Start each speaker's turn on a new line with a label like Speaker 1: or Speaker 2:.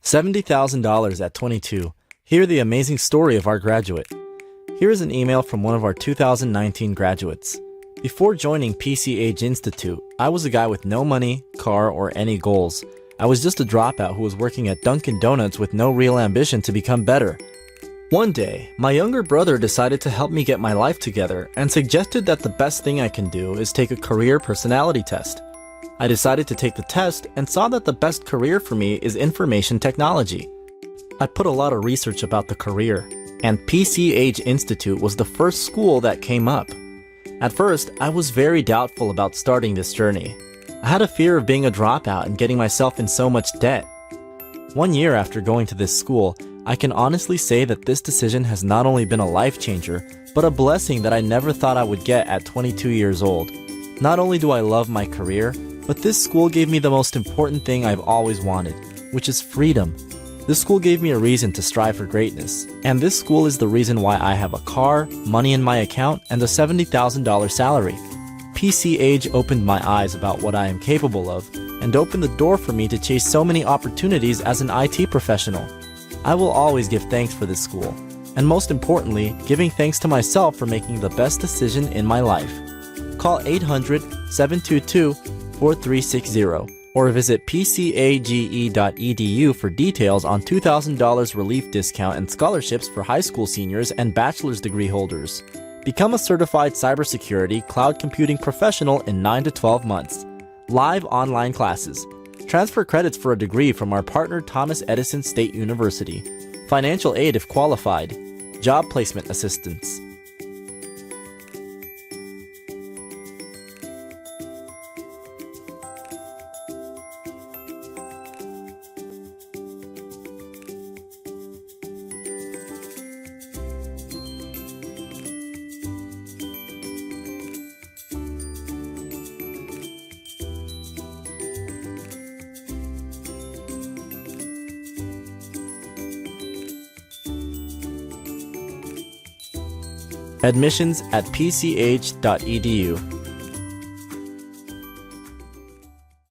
Speaker 1: $70,000 at 22. Hear the amazing story of our graduate. Here is an email from one of our 2019 graduates. Before joining PC Age Institute, I was a guy with no money, car, or any goals. I was just a dropout who was working at Dunkin' Donuts with no real ambition to become better. One day, my younger brother decided to help me get my life together and suggested that the best thing I can do is take a career personality test. I decided to take the test and saw that the best career for me is information technology. I put a lot of research about the career, and PC Age Institute was the first school that came up. At first, I was very doubtful about starting this journey. I had a fear of being a dropout and getting myself in so much debt. 1 year after going to this school, I can honestly say that this decision has not only been a life changer, but a blessing that I never thought I would get at 22 years old. Not only do I love my career, but this school gave me the most important thing I've always wanted, which is freedom. This school gave me a reason to strive for greatness, and this school is the reason why I have a car, money in my account, and a $70,000 salary. PC Age opened my eyes about what I am capable of, and opened the door for me to chase so many opportunities as an IT professional. I will always give thanks for this school, and most importantly, giving thanks to myself for making the best decision in my life. Call 800-722-4360 or visit pcage.edu for details on $2,000 relief discount and scholarships for high school seniors and bachelor's degree holders. Become a certified cybersecurity cloud computing professional in 9 to 12 months. Live online classes. Transfer credits for a degree from our partner Thomas Edison State University. Financial aid if qualified. Job placement assistance. Admissions at pch.edu.